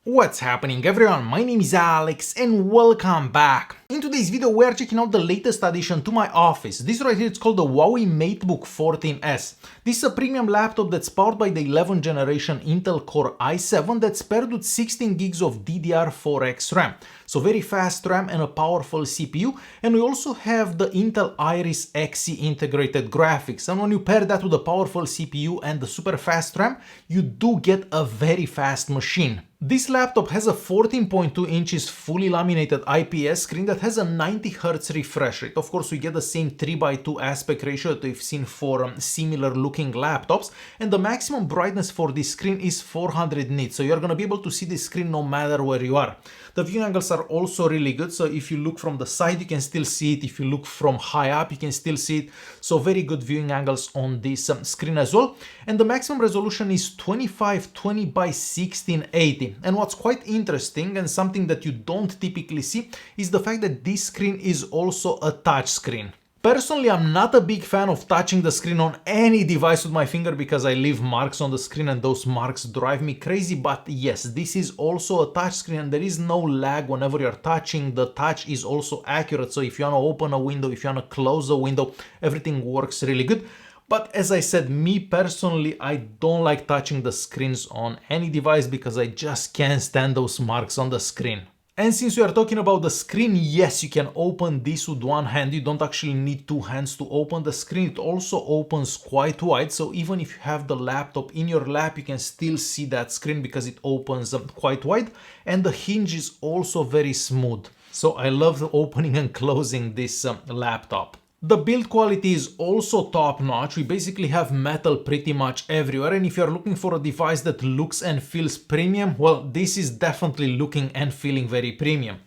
What's happening everyone, my name is Alex and welcome back. In today's video we are checking out the latest addition to my office. This right here is called the HUAWEI MateBook 14s. This is a premium laptop that's powered by the 11th generation Intel Core i7 that's paired with 16 gigs of DDR4X RAM. So very fast RAM and a powerful CPU, and we also have the Intel Iris Xe integrated graphics, and when you pair that with a powerful CPU and the super fast RAM, you do get a very fast machine. This laptop has a 14.2 inches fully laminated IPS screen that has a 90Hz refresh rate. Of course, we get the same 3:2 aspect ratio that we've seen for similar looking laptops, and the maximum brightness for this screen is 400 nits, so you're going to be able to see this screen no matter where you are. The viewing angles are also really good, so if you look from the side you can still see it, if you look from high up you can still see it, so very good viewing angles on this screen as well. And the maximum resolution is 2520 by 1680. And what's quite interesting and something that you don't typically see is the fact that this screen is also a touch screen. Personally, I'm not a big fan of touching the screen on any device with my finger because I leave marks on the screen and those marks drive me crazy, but yes, this is also a touch screen and there is no lag whenever you're touching. The touch is also accurate, so if you want to open a window, if you want to close a window, everything works really good. But as I said, me personally, I don't like touching the screens on any device because I just can't stand those marks on the screen. And since we are talking about the screen, yes, you can open this with one hand. You don't actually need two hands to open the screen. It also opens quite wide, so even if you have the laptop in your lap, you can still see that screen because it opens quite wide. And the hinge is also very smooth. So I love the opening and closing this laptop. The build quality is also top notch. We basically have metal pretty much everywhere, and if you're looking for a device that looks and feels premium, well, this is definitely looking and feeling very premium.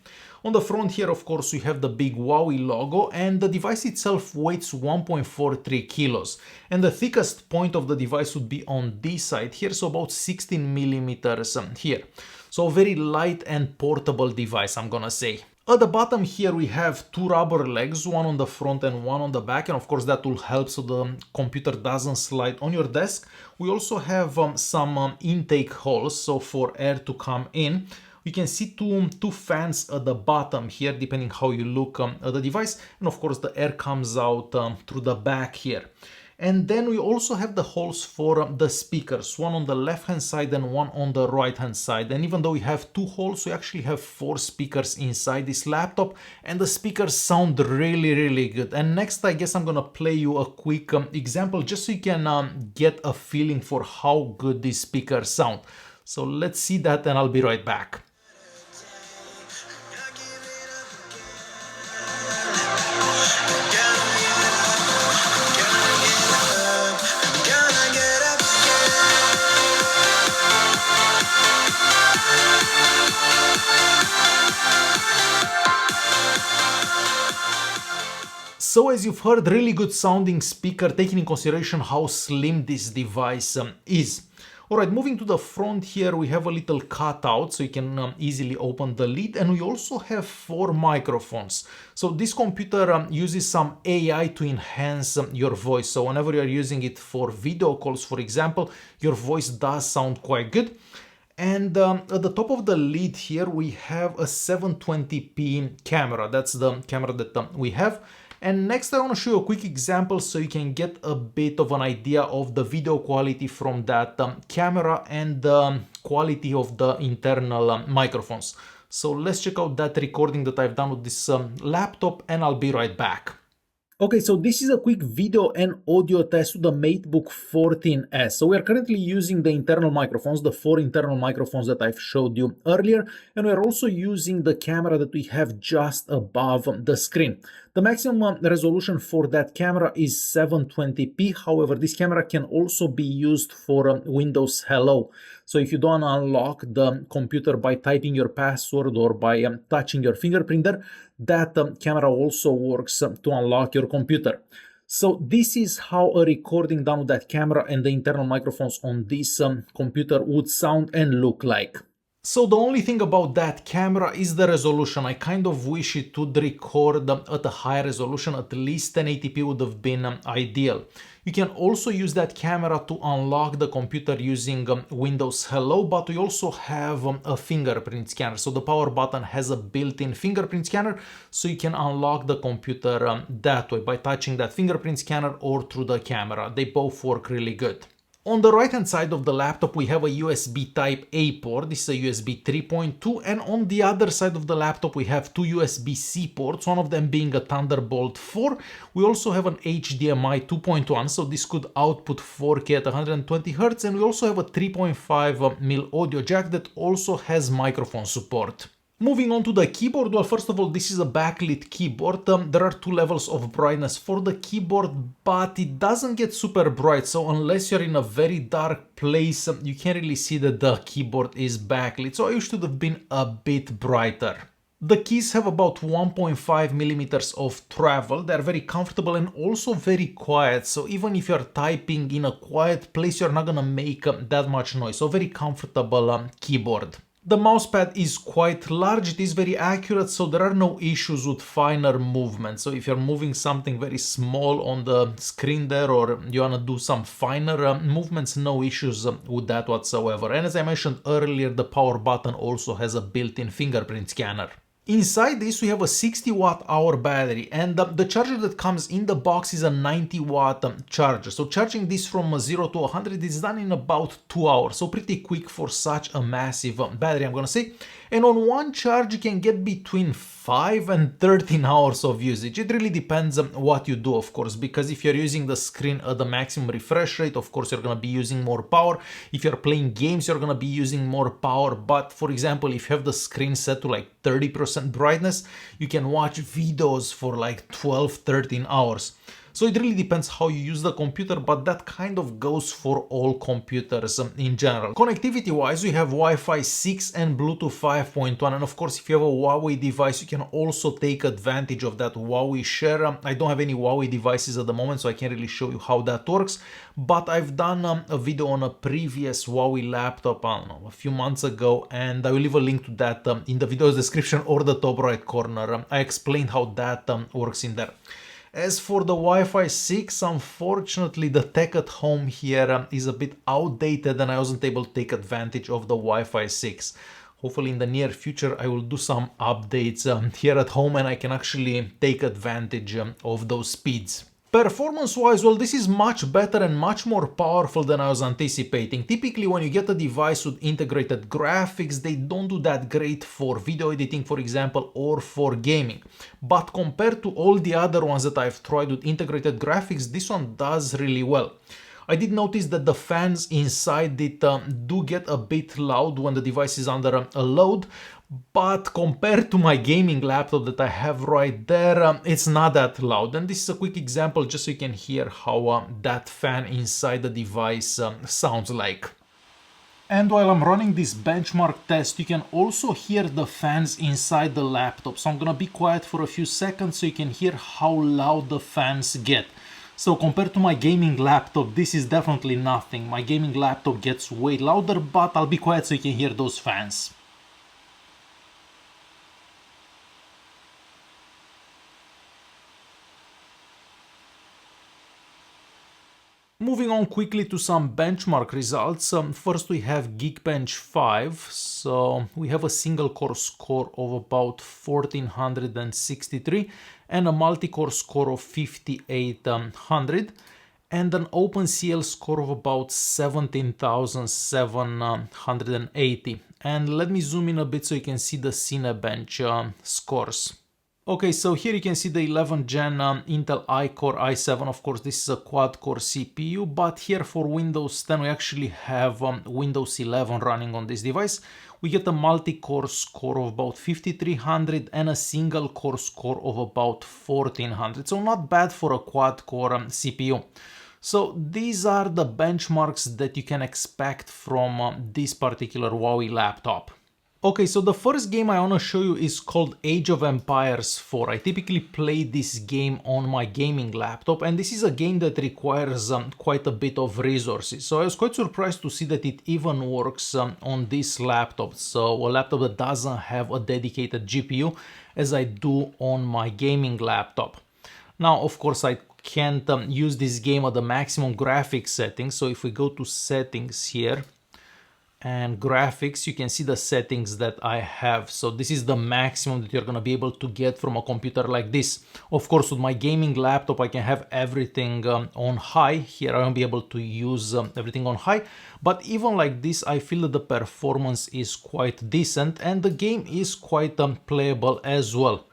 On the front here, of course, we have the big HUAWEI logo, and the device itself weighs 1.43 kilos. And the thickest point of the device would be on this side here, so about 16 millimeters here. So a very light and portable device, I'm gonna say. At the bottom here we have two rubber legs, one on the front and one on the back, and of course that will help so the computer doesn't slide on your desk. We also have some intake holes, so for air to come in. You can see two fans at the bottom here, depending how you look at the device, and of course the air comes out through the back here. And then we also have the holes for the speakers, one on the left hand side and one on the right hand side. And even though we have two holes, we actually have 4 speakers inside this laptop, and the speakers sound really good. And next, I guess I'm gonna play you a quick example just so you can get a feeling for how good these speakers sound. So let's see that and I'll be right back. So as you've heard, really good sounding speaker, taking in consideration how slim this device is. Alright, moving to the front here, we have a little cutout so you can easily open the lid, and we also have 4 microphones. So this computer uses some AI to enhance your voice. So whenever you're using it for video calls, for example, your voice does sound quite good. And at the top of the lid here, we have a 720p camera. That's the camera that we have. And next I want to show you a quick example so you can get a bit of an idea of the video quality from that camera and the quality of the internal microphones. So let's check out that recording that I've done with this laptop, and I'll be right back. Okay, so this is a quick video and audio test with the MateBook 14s. So we are currently using the internal microphones, the 4 internal microphones that I've showed you earlier, and we're also using the camera that we have just above the screen. The maximum resolution for that camera is 720p. However, this camera can also be used for Windows Hello. So if you don't unlock the computer by typing your password or by touching your fingerprint there, that camera also works to unlock your computer. So this is how a recording done with that camera and the internal microphones on this computer would sound and look like. So the only thing about that camera is the resolution. I kind of wish it would record at a higher resolution, at least 1080p would have been ideal. You can also use that camera to unlock the computer using Windows Hello, but we also have a fingerprint scanner. So the power button has a built-in fingerprint scanner, so you can unlock the computer that way by touching that fingerprint scanner or through the camera. They both work really good. On the right hand side of the laptop we have a USB type A port, this is a USB 3.2, and on the other side of the laptop we have two USB-C ports, one of them being a Thunderbolt 4. We also have an HDMI 2.1, so this could output 4K at 120 Hz, and we also have a 3.5mm audio jack that also has microphone support. Moving on to the keyboard, well, first of all, this is a backlit keyboard. There are two levels of brightness for the keyboard, but it doesn't get super bright. So unless you're in a very dark place, you can't really see that the keyboard is backlit. So I should have been a bit brighter. The keys have about 1.5 millimeters of travel. They're very comfortable and also very quiet. So even if you're typing in a quiet place, you're not gonna make that much noise. So very comfortable keyboard. The mousepad is quite large, it is very accurate, so there are no issues with finer movement. So if you're moving something very small on the screen there, or you wanna do some finer movements, no issues with that whatsoever. And as I mentioned earlier, the power button also has a built-in fingerprint scanner. Inside this we have a 60 watt-hour battery, and the charger that comes in the box is a 90 watt charger. So charging this from 0 to 100 is done in about 2 hours, so pretty quick for such a massive battery, I'm gonna say. And on one charge you can get between 5 and 13 hours of usage. It really depends on what you do, of course, because if you're using the screen at the maximum refresh rate, of course you're gonna be using more power. If you're playing games, you're gonna be using more power. But for example, if you have the screen set to like 30% brightness, you can watch videos for like 12-13 hours. So it really depends how you use the computer, but that kind of goes for all computers in general. Connectivity wise, we have Wi-Fi 6 and Bluetooth 5.1, and of course if you have a Huawei device you can also take advantage of that Huawei share. I don't have any Huawei devices at the moment, so I can't really show you how that works, but I've done a video on a previous Huawei laptop, I don't know, a few months ago, and I will leave a link to that in the video's description or the top right corner. I explained how that works in there. As for the Wi-Fi 6, unfortunately the tech at home here is a bit outdated and I wasn't able to take advantage of the Wi-Fi 6. Hopefully in the near future I will do some updates here at home and I can actually take advantage of those speeds. Performance-wise, well, this is much better and much more powerful than I was anticipating. Typically, when you get a device with integrated graphics, they don't do that great for video editing, for example, or for gaming. But compared to all the other ones that I've tried with integrated graphics, this one does really well. I did notice that the fans inside it do get a bit loud when the device is under a load, but compared to my gaming laptop that I have right there, it's not that loud. And this is a quick example just so you can hear how that fan inside the device sounds like. And while I'm running this benchmark test, you can also hear the fans inside the laptop. So I'm gonna be quiet for a few seconds so you can hear how loud the fans get. So compared to my gaming laptop, this is definitely nothing. My gaming laptop gets way louder, but I'll be quiet so you can hear those fans. Moving on quickly to some benchmark results. First we have Geekbench 5. So we have a single core score of about 1463 and a multi-core score of 5800 and an OpenCL score of about 17,780. And let me zoom in a bit so you can see the Cinebench scores. Okay, so here you can see the 11th gen Intel iCore i7. Of course, this is a quad-core CPU, but here for Windows 10 we actually have Windows 11 running on this device. We get a multi-core score of about 5300 and a single core score of about 1400. So not bad for a quad-core CPU. So these are the benchmarks that you can expect from this particular Huawei laptop. Okay, so the first game I want to show you is called Age of Empires 4. I typically play this game on my gaming laptop, and this is a game that requires quite a bit of resources. So I was quite surprised to see that it even works on this laptop. So a laptop that doesn't have a dedicated GPU as I do on my gaming laptop. Now, of course, I can't use this game at the maximum graphics settings. So if we go to settings here and graphics, you can see the settings that I have. So this is the maximum that you're going to be able to get from a computer like this. Of course, with my gaming laptop, I can have everything on high. Here I won't be able to use everything on high. But even like this, I feel that the performance is quite decent and the game is quite playable as well.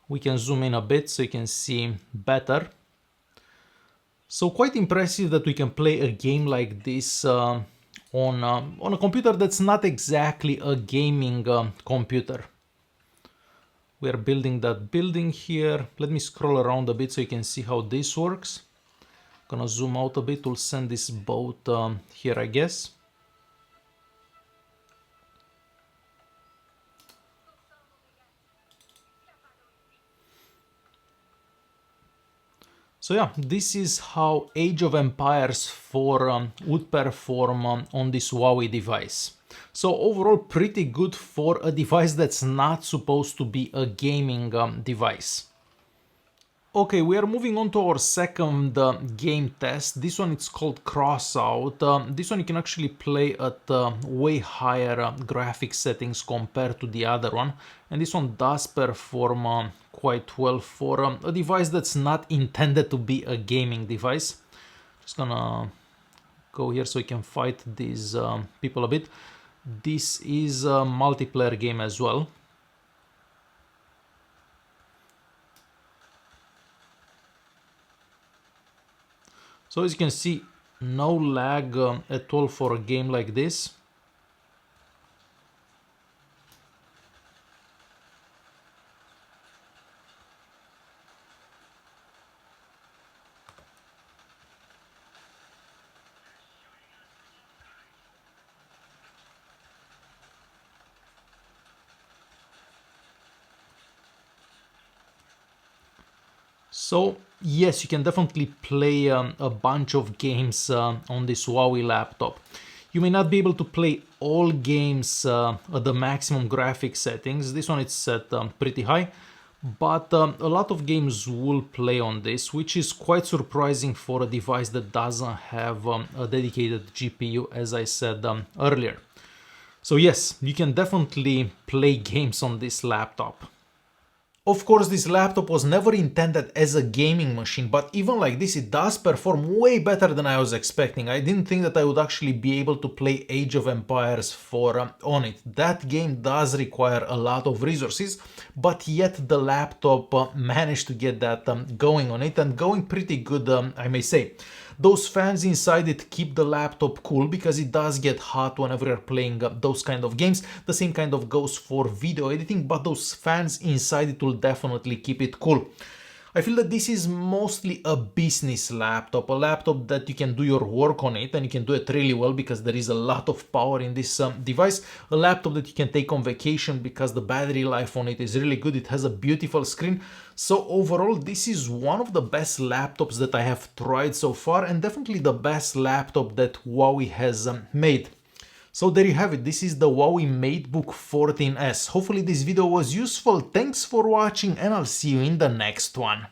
We can zoom in a bit so you can see better. So quite impressive that we can play a game like this on a computer that's not exactly a gaming computer. We are building that building here. Let me scroll around a bit so you can see how this works. Gonna zoom out a bit. We'll send this boat here, I guess. So yeah, this is how Age of Empires 4 would perform on this Huawei device. So overall pretty good for a device that's not supposed to be a gaming device. Okay, we are moving on to our second game test. This one it's called Crossout. This one you can actually play at way higher graphics settings compared to the other one. And this one does perform quite well for a device that's not intended to be a gaming device. Just gonna go here so we can fight these people a bit. This is a multiplayer game as well. So as you can see, no lag at all for a game like this. So yes, you can definitely play a bunch of games on this Huawei laptop. You may not be able to play all games at the maximum graphics settings. This one is set pretty high, but a lot of games will play on this, which is quite surprising for a device that doesn't have a dedicated GPU, as I said earlier. So yes, you can definitely play games on this laptop. Of course, this laptop was never intended as a gaming machine, but even like this, it does perform way better than I was expecting. I didn't think that I would actually be able to play Age of Empires 4 on it. That game does require a lot of resources, but yet the laptop managed to get that going on it and going pretty good, I may say. Those fans inside it keep the laptop cool because it does get hot whenever you're playing those kind of games. The same kind of goes for video editing, but those fans inside it will definitely keep it cool. I feel that this is mostly a business laptop, a laptop that you can do your work on it and you can do it really well because there is a lot of power in this device. A laptop that you can take on vacation because the battery life on it is really good. It has a beautiful screen. So overall, this is one of the best laptops that I have tried so far and definitely the best laptop that Huawei has made. So there you have it, this is the HUAWEI MateBook 14s. Hopefully this video was useful, thanks for watching and I'll see you in the next one.